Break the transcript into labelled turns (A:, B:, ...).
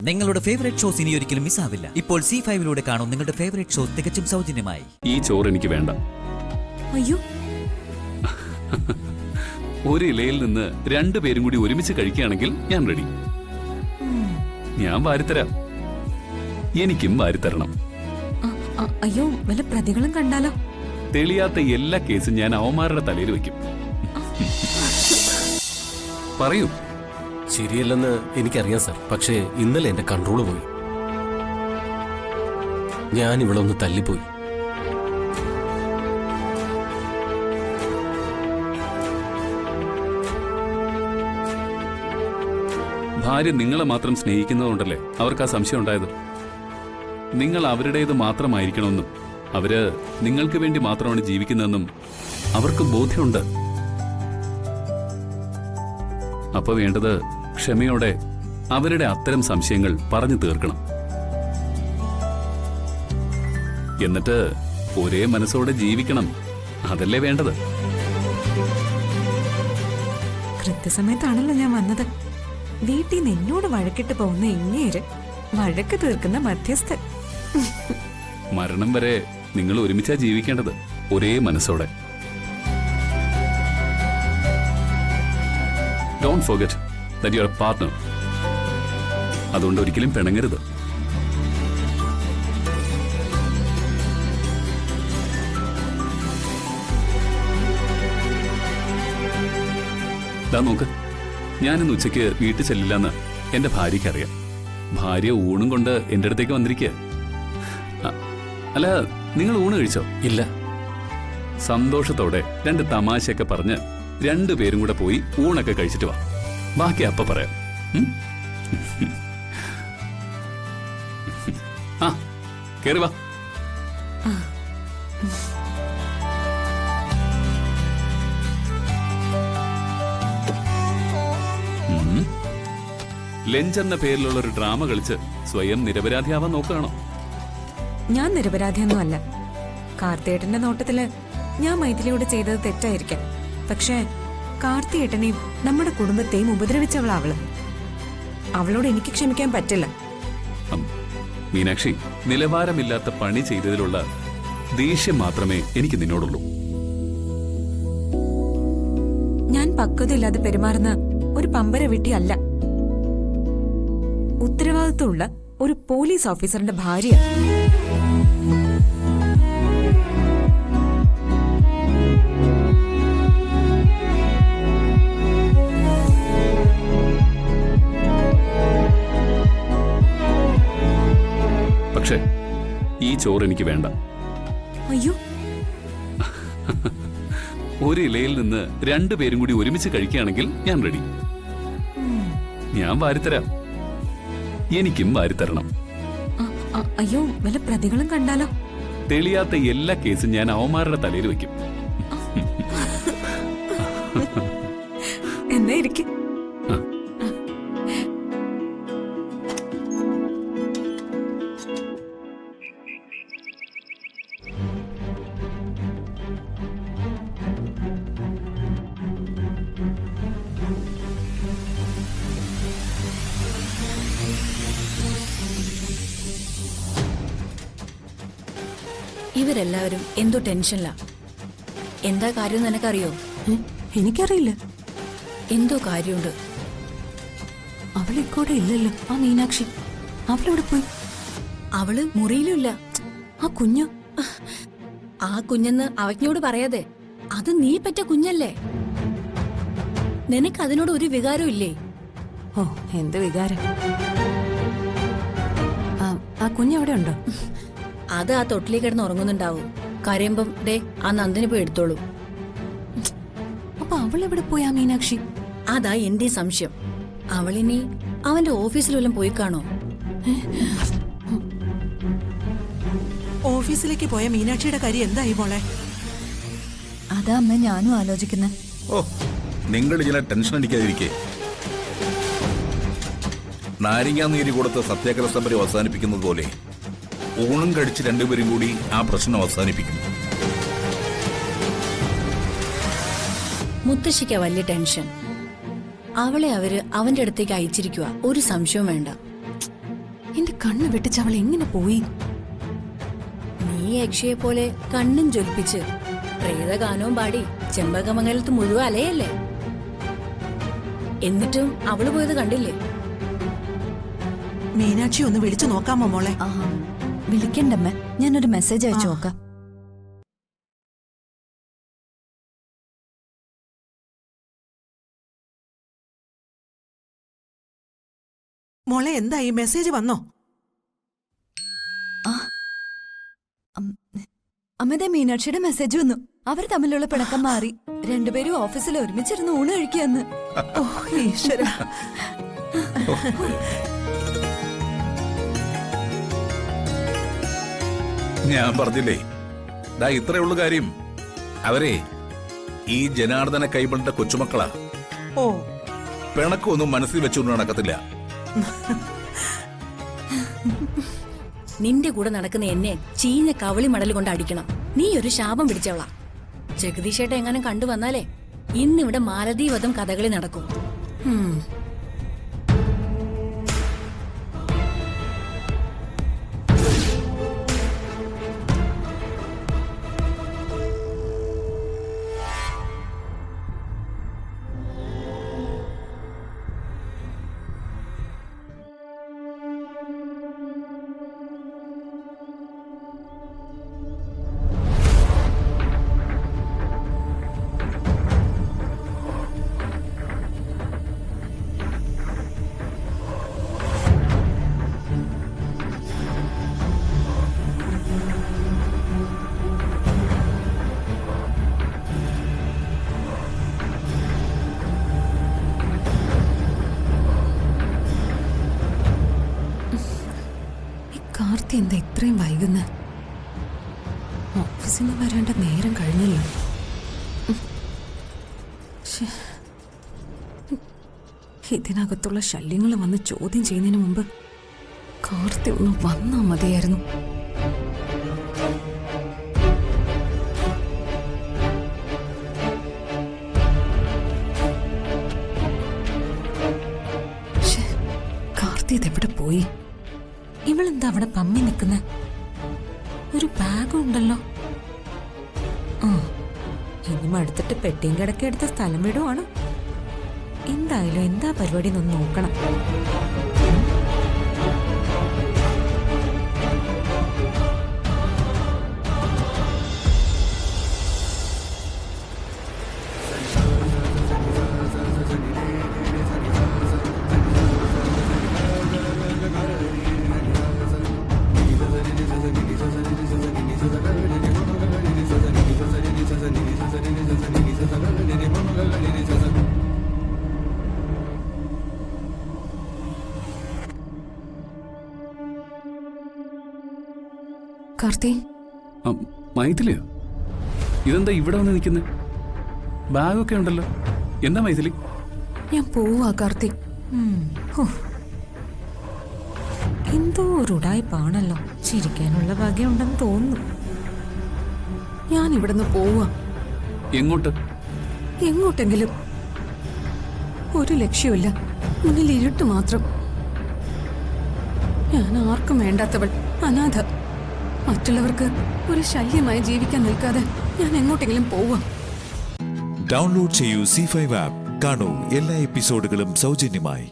A: നിങ്ങളുടെ favourite shows ഇനി ഒരിക്കലും മിസ്സാവില്ല. ഇപ്പോൾ C5 കാണും നിങ്ങളുടെ ഫേവറേറ്റ് ഷോസ് തികച്ചും സൗജന്യമായി.
B: ഈ ചോറ് എനിക്ക് വേണ്ട.
C: അയ്യോ,
B: ഒരു ഇലയിൽ നിന്ന് രണ്ടുപേരും കൂടി ഒരുമിച്ച് കഴിക്കുകയാണെങ്കിൽ ഞാൻ റെഡി. ഞാൻ വാരിത്തരാം. എനിക്കും വാരിത്തരണം.
C: അയ്യോ, വല്ല പ്രതികളും കണ്ടാലോ?
B: തെളിയാത്ത എല്ലാ കേസും ഞാൻ അവന്മാരുടെ തലയിൽ വെക്കും. പറയൂ.
D: ശരിയല്ലെന്ന് എനിക്കറിയാം സാർ, പക്ഷേ ഇന്നലെ എന്റെ കൺട്രോള് പോയി. ഞാൻ ഇവിടെ ഒന്ന് തല്ലിപ്പോയി.
B: ഭാര്യ നിങ്ങളെ മാത്രം സ്നേഹിക്കുന്നതുകൊണ്ടല്ലേ അവർക്ക് ആ സംശയം ഉണ്ടായത്. നിങ്ങൾ അവരുടേത് മാത്രമായിരിക്കണമെന്നും അവര് നിങ്ങൾക്ക് വേണ്ടി മാത്രമാണ് ജീവിക്കുന്നതെന്നും അവർക്ക് ബോധ്യമുണ്ട്. അപ്പൊ വേണ്ടത് ക്ഷമയോടെ അവരുടെ അത്തരം സംശയങ്ങൾ പറഞ്ഞു തീർക്കണം. എന്നിട്ട് ഒരേ മനസ്സോടെ ജീവിക്കണം. അതല്ലേ വേണ്ടത്.
C: കൃത്യസമയത്താണല്ലോ ഞാൻ വന്നത്. വീട്ടിൽ നിന്ന് എന്നോട് വഴക്കിട്ട് പോകുന്ന ഇങ്ങേര് വഴക്ക് തീർക്കുന്ന മധ്യസ്ഥൻ.
B: മരണം വരെ നിങ്ങൾ ഒരുമിച്ചാ ജീവിക്കേണ്ടത്, ഒരേ മനസ്സോടെ. Don't forget that you are a partner. അതുകൊണ്ട് ഒരിക്കലും പിണങ്ങരുത്. ദാ നോക്ക്, ഞാനിന്ന് ഉച്ചയ്ക്ക് വീട്ടിൽ ചെല്ലില്ലെന്ന് എന്റെ ഭാര്യയ്ക്ക് അറിയാം. ഭാര്യ ഊണും കൊണ്ട് എന്റെ അടുത്തേക്ക് വന്നിരിക്കുക. അല്ല, നിങ്ങൾ ഊണ് കഴിച്ചോ?
D: ഇല്ല.
B: സന്തോഷത്തോടെ രണ്ട് തമാശയൊക്കെ പറഞ്ഞ് രണ്ടുപേരും കൂടെ പോയി ഊണൊക്കെ കഴിച്ചിട്ട് വാ. ബാക്കി അപ്പ പറയാം. ആ, കേറി വാ. ലഞ്ച് എന്ന പേരിലുള്ള ഒരു ഡ്രാമ കളിച്ച് സ്വയം നിരപരാധിയാവാൻ നോക്കുകയാണോ?
C: ഞാൻ നിരപരാധിയൊന്നും അല്ല. കാർത്തിയേട്ടന്റെ നോട്ടത്തില് ഞാൻ മൈഥിലിയോട് ചെയ്തത് തെറ്റായിരിക്കാം. പക്ഷേ കാർത്തിയേട്ടനെയും നമ്മുടെ കുടുംബത്തെയും ഉപദ്രവിച്ചവളാവള്. അവളോട് എനിക്ക് ക്ഷമിക്കാൻ പറ്റില്ല.
B: മീനാക്ഷി, നിലവാരമില്ലാത്ത പണി ചെയ്തതിലുള്ള ദേഷ്യം മാത്രമേ എനിക്ക് നിന്നോടുള്ളൂ.
C: ഞാൻ പക്വതയില്ലാതെ പെരുമാറുന്ന ഒരു പമ്പര വിട്ടിയല്ല. ഉത്തരവാദിത്വമുള്ള ഒരു പോലീസ് ഓഫീസറിന്റെ ഭാര്യ.
B: പക്ഷേ ഈ ചോറ് എനിക്ക് വേണ്ട.
C: അയ്യോ,
B: ഒരു ഇലയിൽ നിന്ന് രണ്ടുപേരും കൂടി ഒരുമിച്ച് കഴിക്കുകയാണെങ്കിൽ ഞാൻ റെഡി. ഞാൻ വാരിത്തരാം. എനിക്കും വാരിത്തരണം.
C: അയ്യോ, വല്ല പ്രതികളും കണ്ടാലോ?
B: തെളിയാത്ത എല്ലാ കേസും ഞാൻ അവന്മാരുടെ തലയിൽ വെക്കും.
C: എന്നാ ഇരിക്കും.
E: ഇവരെല്ലാവരും എന്തോ ടെൻഷനിലാ. എന്താ കാര്യം നിനക്കറിയോ?
C: എനിക്കറിയില്ല.
E: എന്തോ കാര്യമുണ്ട്.
C: അവളിക്കൂടെ ഇല്ലല്ലോ, ആ മീനാക്ഷി. അവളെവിടെ പോയി?
E: അവള് മുറിയിലുമില്ല.
C: ആ കുഞ്ഞു?
E: ആ കുഞ്ഞെന്ന് അവജ്ഞയോട് പറയാതെ. അത് നീ പെറ്റ കുഞ്ഞല്ലേ. നിനക്ക് അതിനോട് ഒരു വികാരവും ഇല്ലേ?
C: ഓ, എന്ത് വികാരം. ആ കുഞ്ഞവിടെ ഉണ്ടോ?
E: അത് ആ തൊട്ടിലി കിടന്ന് ഉറങ്ങുന്നുണ്ടാവും. കരയുമ്പം ദേ ആ നന്ദിനി പോയി എടുത്തോളൂ.
C: അപ്പൊ അവളെവിടെ പോയി ആ മീനാക്ഷി?
E: അതാ എന്റെ സംശയം. അവളിനി അവന്റെ ഓഫീസിലെല്ലാം പോയി കാണോ?
F: ഓഫീസിലേക്ക് പോയ മീനാക്ഷിയുടെ കാര്യം എന്തായി മോളെ?
E: അതാ അമ്മ ഞാനും ആലോചിക്കുന്നത്.
G: ഓ, നിങ്ങൾ ഇങ്ങനെ ടെൻഷൻ അടിക്കാതിരിക്കേ. നാരങ്ങാ നീര് കൊടുത്ത് സത്യാഗ്രഹ സമരം അവസാനിപ്പിക്കുന്നത് പോലെ ഊണും കഴിച്ച് രണ്ടുപേരും കൂടി ആ പ്രശ്നം അവസാനിപ്പിക്കും.
E: മുത്തശ്ശിക്കാ വലിയ ടെൻഷൻ. അവളെ അവര് അവന്റെ അടുത്തേക്ക് അയച്ചിരിക്കുക. ഒരു സംശയവും വേണ്ട.
C: എന്റെ കണ്ണ് വെട്ടിച്ച് അവൾ എങ്ങനെ പോയി?
E: നീ യക്ഷയെ പോലെ കണ്ണും ജ്വലിപ്പിച്ച് പ്രേതഗാനവും പാടി ചെമ്പകമംഗലത്ത് മുഴുവൻ അലയല്ലേ. എന്നിട്ടും അവള് പോയത് കണ്ടില്ലേ?
F: മീനാക്ഷി ഒന്ന് വിളിച്ചു നോക്കാമോ മോളെ?
H: വിളിക്കണ്ടമ്മ, ഞാനൊരു മെസ്സേജ് അയച്ചു നോക്കാം.
F: മോളെ എന്തായി? മെസ്സേജ് വന്നോ?
H: അമ്മയുടെ മീനാക്ഷിയുടെ മെസ്സേജ് വന്നു. അവർ തമ്മിലുള്ള പിണക്കം മാറി. രണ്ടുപേരും ഓഫീസിൽ ഒരുമിച്ചിരുന്ന് ഊണ് കഴിക്കാന്ന്.
F: ഓ ഈശ്വര.
G: ഞാൻ പറഞ്ഞില്ലേ, ദാ ഇത്രേ ഉള്ളു കാര്യം. അവരെ ഈ ജനാർദ്ദന കൈമളിന്റെ കൊച്ചുമക്കളാ.
F: ഓ,
G: പിണക്കൊന്നും മനസ്സിൽ വെച്ചുകൊണ്ട് നടക്കത്തില്ല.
E: നിന്റെ കൂടെ നടക്കുന്ന എന്നെ ചീഞ്ഞ കവളി മടൽ കൊണ്ട് അടിക്കണം. നീ ഒരു ശാപം പിടിച്ചവളാ. ജഗദീഷേട്ട എങ്ങനെ കണ്ടുവന്നാലേ ഇന്നിവിടെ മാലതീവധം കഥകളി നടക്കും.
C: കാർത്തി എന്താ ഇത്രയും വൈകുന്ന? ഓഫീസിൽ നിന്ന് വരേണ്ട നേരം കഴിഞ്ഞല്ലോ. ഇതിനകത്തുള്ള ശല്യങ്ങൾ വന്ന് ചോദ്യം ചെയ്യുന്നതിന് മുമ്പ് കാർത്തി ഒന്ന് വന്നാ മതിയായിരുന്നു. കാർത്തി ഇതെവിടെ പോയി? ഇവളെന്താ അവിടെ പമ്മി നിൽക്കുന്ന? ഒരു ബാഗും ഉണ്ടല്ലോ. ഇനി അടുത്തിട്ട് പെട്ടിയും കിടക്കെ എടുത്ത സ്ഥലം വിടുവാണ്. എന്തായാലും എന്താ പരിപാടി ഒന്ന് നോക്കണം. കാർത്തി,
B: മൈഥിലിയോ? ഇതെന്താ ഇവിടെ വന്ന് നിൽക്കുന്നത്? ബാഗൊക്കെ ഉണ്ടല്ലോ. എന്താ മൈഥിലി?
C: ഞാൻ പോവാ കാർത്തി. എന്തോ ഒരു ഉടായ്പാണല്ലോ. ചിരിക്കാനുള്ള ഭാഗ്യമുണ്ടെന്ന് തോന്നുന്നു. ഞാൻ ഇവിടുന്ന് പോവാ.
B: എങ്ങോട്ട്?
C: എങ്ങോട്ടെങ്കിലും. ഒരു ലക്ഷ്യമില്ല, മുന്നിൽ ഇരുട്ട് മാത്രം. ഞാൻ ആർക്കും വേണ്ടാത്തവൾ, അനാഥ. മറ്റുള്ളവർക്ക് ഒരു ശല്യമായി ജീവിക്കാൻ നിൽക്കാതെ ഞാൻ എങ്ങോട്ടെങ്കിലും പോവാം.
I: ഡൗൺലോഡ് ചെയ്യൂ C5 ആപ്പ്. കാണൂ എല്ലാ എപ്പിസോഡുകളും സൗജന്യമായി.